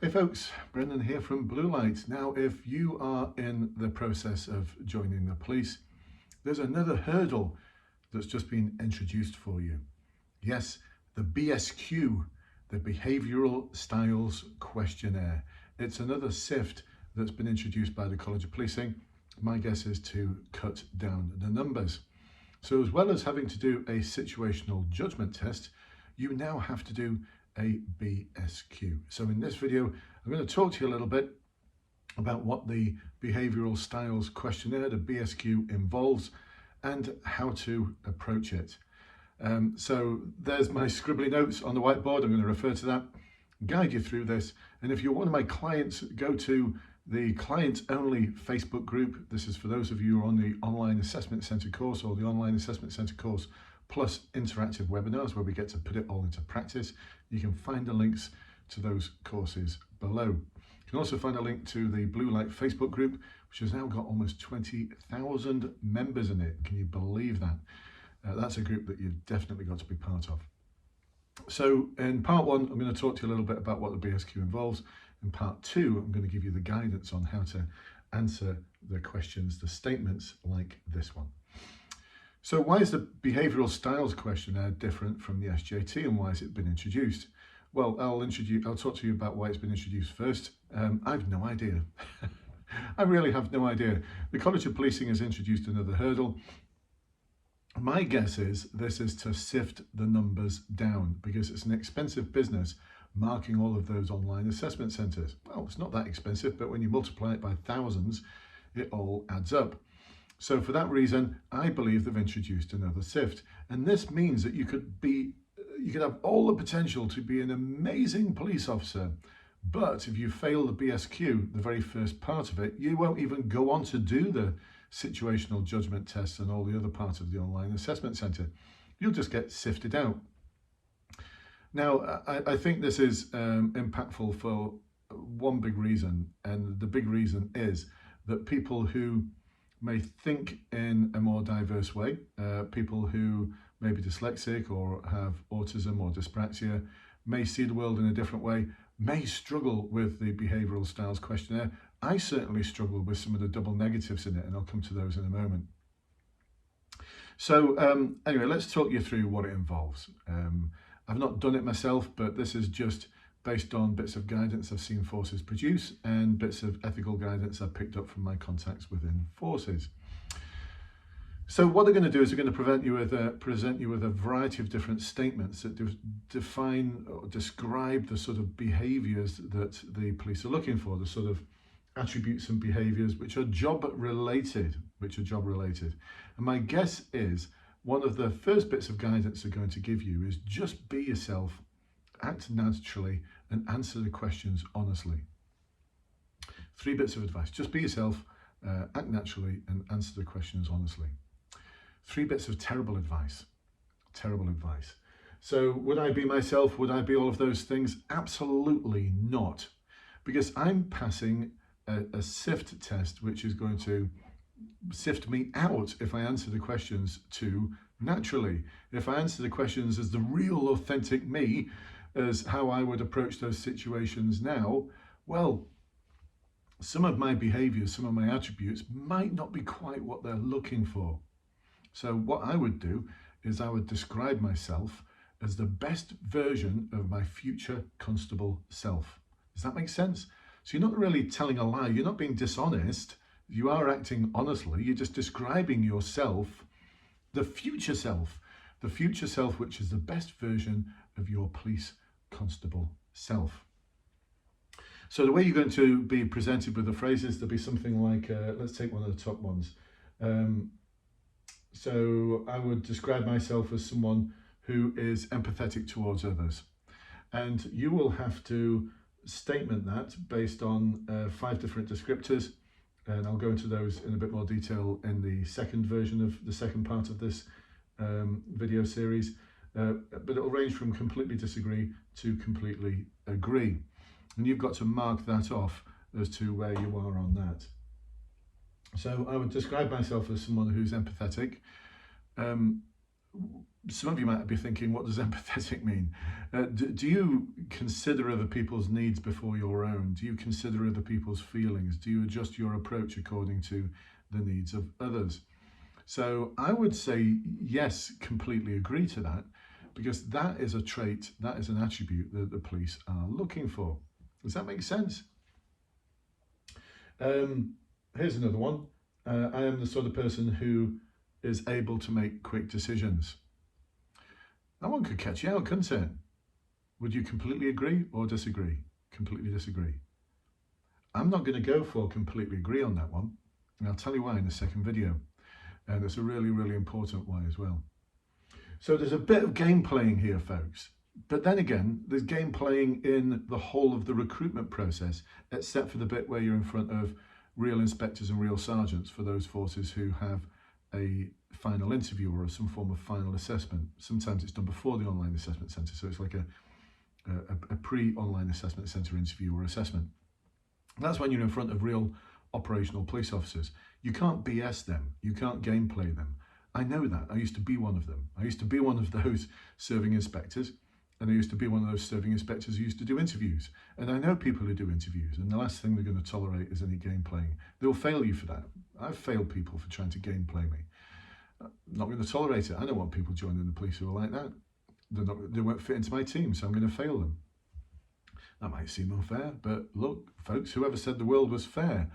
Hey folks, Brendan here from Bluelight. Now, if you are in the process of joining the police, there's another hurdle that's just been introduced for you. Yes, the BSQ, the Behavioural Styles Questionnaire. It's another SIFT that's been introduced by the College of Policing. My guess is to cut down the numbers. So as well as having to do a situational judgment test, you now have to do a BSQ. So in this video, I'm going to talk to you a little bit about what the Behavioural Styles Questionnaire, the BSQ, involves and how to approach it. So there's my scribbly notes on the whiteboard. I'm going to refer to that, guide you through this. And if you're one of my clients, go to the client only Facebook group. This is for those of you who are on the Online Assessment Centre course or the Online Assessment Centre course plus interactive webinars where we get to put it all into practice. You can find the links to those courses below. You can also find a link to the Bluelight Facebook group, which has now got almost 20,000 members in it. Can you believe that? That's a group that you've definitely got to be part of. So in part one, I'm going to talk to you a little bit about what the BSQ involves. In part two, I'm going to give you the guidance on how to answer the questions, the statements like this one. So why is the Behavioural Styles Questionnaire different from the SJT and why has it been introduced? Well, I'll talk to you about why it's been introduced first. I've no idea. I really have no idea. The College of Policing has introduced another hurdle. My guess is this is to sift the numbers down because it's an expensive business marking all of those online assessment centres. Well, it's not that expensive, but when you multiply it by thousands, it all adds up. So for that reason, I believe they've introduced another SIFT. And this means that you could have all the potential to be an amazing police officer. But if you fail the BSQ, the very first part of it, you won't even go on to do the situational judgment tests and all the other parts of the online assessment centre. You'll just get sifted out. Now, I think this is impactful for one big reason. And the big reason is that people who may think in a more diverse way, people who may be dyslexic or have autism or dyspraxia, may see the world in a different way, may struggle with the Behavioural Styles Questionnaire. I certainly struggle with some of the double negatives in it, and I'll come to those in a moment. So anyway, let's talk you through what it involves. I've not done it myself, but this is just based on bits of guidance I've seen forces produce and bits of ethical guidance I've picked up from my contacts within forces. So what they're going to do is they're going to present you with a variety of different statements that define or describe the sort of behaviours that the police are looking for, the sort of attributes and behaviours which are job related. And my guess is one of the first bits of guidance they're going to give you is just be yourself, act naturally, and answer the questions honestly. 3 bits of advice. Just be yourself, act naturally, and answer the questions honestly. 3 bits of terrible advice. Terrible advice. So would I be myself? Would I be all of those things? Absolutely not. Because I'm passing a SIFT test, which is going to sift me out if I answer the questions too naturally. If I answer the questions as the real authentic me, as how I would approach those situations now, well, some of my behaviours, some of my attributes might not be quite what they're looking for. So what I would do is I would describe myself as the best version of my future constable self. Does that make sense? So you're not really telling a lie, you're not being dishonest, you are acting honestly, you're just describing yourself, the future self which is the best version of your police constable self. So the way you're going to be presented with the phrases, there'll be something like, let's take one of the top ones. So I would describe myself as someone who is empathetic towards others. And you will have to statement that based on 5 different descriptors. And I'll go into those in a bit more detail in the second version of the second part of this video series. But it'll range from completely disagree to completely agree. And you've got to mark that off as to where you are on that. So I would describe myself as someone who's empathetic. some of you might be thinking, what does empathetic mean? Do you consider other people's needs before your own? Do you consider other people's feelings? Do you adjust your approach according to the needs of others? So I would say yes, completely agree to that, because that is a trait, that is an attribute that the police are looking for. Does that make sense? Here's another one. I am the sort of person who is able to make quick decisions. That one could catch you out, couldn't it? Would you completely agree or disagree? Completely disagree. I'm not going to go for completely agree on that one, and I'll tell you why in the second video. And it's a really, really important why as well. So there's a bit of game playing here, folks. But then again, there's game playing in the whole of the recruitment process, except for the bit where you're in front of real inspectors and real sergeants for those forces who have a final interview or some form of final assessment. Sometimes it's done before the online assessment centre, so it's like a pre-online assessment centre interview or assessment. That's when you're in front of real operational police officers. You can't BS them, you can't game play them. I know that. I used to be one of them. I used to be one of those serving inspectors, and I used to be one of those serving inspectors who used to do interviews. And I know people who do interviews, and the last thing they're going to tolerate is any game playing. They'll fail you for that. I've failed people for trying to game play me. I'm not going to tolerate it. I don't want people joining the police who are like that. They won't fit into my team, so I'm going to fail them. That might seem unfair, but look, folks, whoever said the world was fair?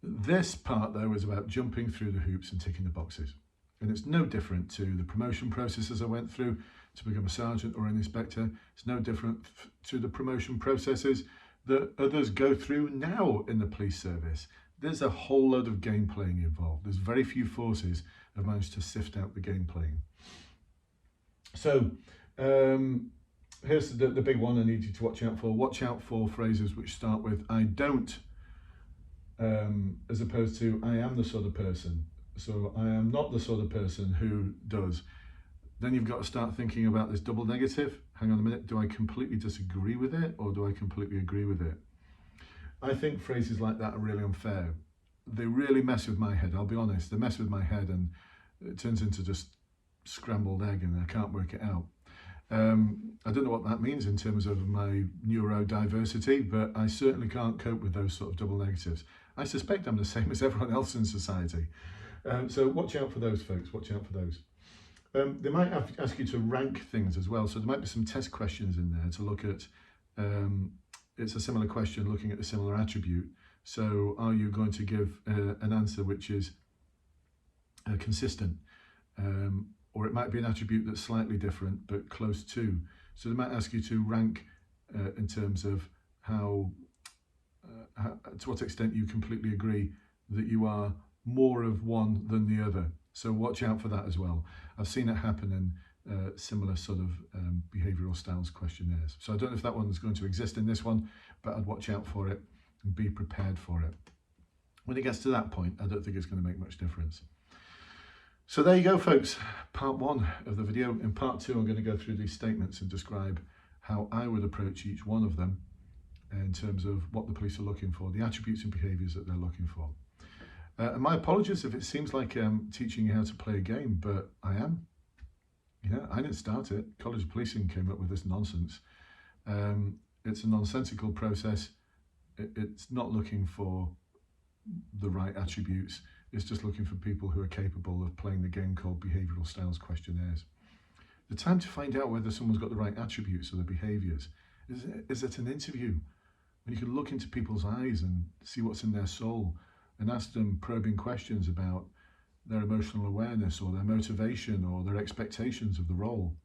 This part, though, is about jumping through the hoops and ticking the boxes. And it's no different to the promotion processes I went through to become a sergeant or an inspector. It's no different to the promotion processes that others go through now in the police service. There's a whole load of game playing involved. There's very few forces have managed to sift out the game playing. So here's the big one I need you to watch out for. Watch out for phrases which start with I don't, as opposed to I am the sort of person. So I am not the sort of person who does. Then you've got to start thinking about this double negative. Hang on a minute, do I completely disagree with it or do I completely agree with it? I think phrases like that are really unfair. They really mess with my head, I'll be honest. They mess with my head and it turns into just scrambled egg and I can't work it out. I don't know what that means in terms of my neurodiversity, but I certainly can't cope with those sort of double negatives. I suspect I'm the same as everyone else in society. So watch out for those, folks, watch out for those. They might ask you to rank things as well, so there might be some test questions in there to look at. It's a similar question looking at a similar attribute. So are you going to give an answer which is consistent? Or it might be an attribute that's slightly different but close to. So they might ask you to rank in terms of how to what extent you completely agree that you are more of one than the other. So watch out for that as well. I've seen it happen in similar sort of behavioural styles questionnaires. So I don't know if that one's going to exist in this one, but I'd watch out for it and be prepared for it. When it gets to that point, I don't think it's going to make much difference. So there you go, folks. Part one of the video. In part two, I'm going to go through these statements and describe how I would approach each one of them in terms of what the police are looking for, the attributes and behaviours that they're looking for. And my apologies if it seems like I'm teaching you how to play a game, but I am. Yeah, I didn't start it. College of Policing came up with this nonsense. It's a nonsensical process. It's not looking for the right attributes. It's just looking for people who are capable of playing the game called Behavioural Styles Questionnaires. The time to find out whether someone's got the right attributes or the behaviours is at an interview, when you can look into people's eyes and see what's in their soul and ask them probing questions about their emotional awareness or their motivation or their expectations of the role.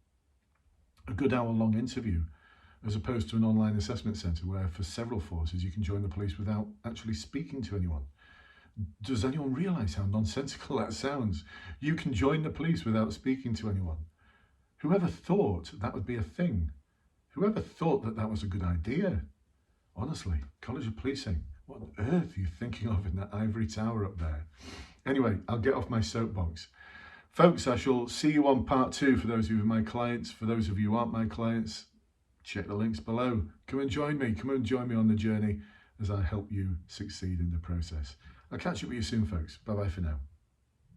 A good hour-long interview, as opposed to an online assessment centre where for several forces you can join the police without actually speaking to anyone. Does anyone realise how nonsensical that sounds? You can join the police without speaking to anyone. Whoever thought that would be a thing? Whoever thought that that was a good idea? Honestly, College of Policing, what on earth are you thinking of in that ivory tower up there? Anyway, I'll get off my soapbox. Folks, I shall see you on part two for those of you who are my clients. For those of you who aren't my clients, check the links below. Come and join me. Come and join me on the journey as I help you succeed in the process. I'll catch up with you soon, folks. Bye-bye for now.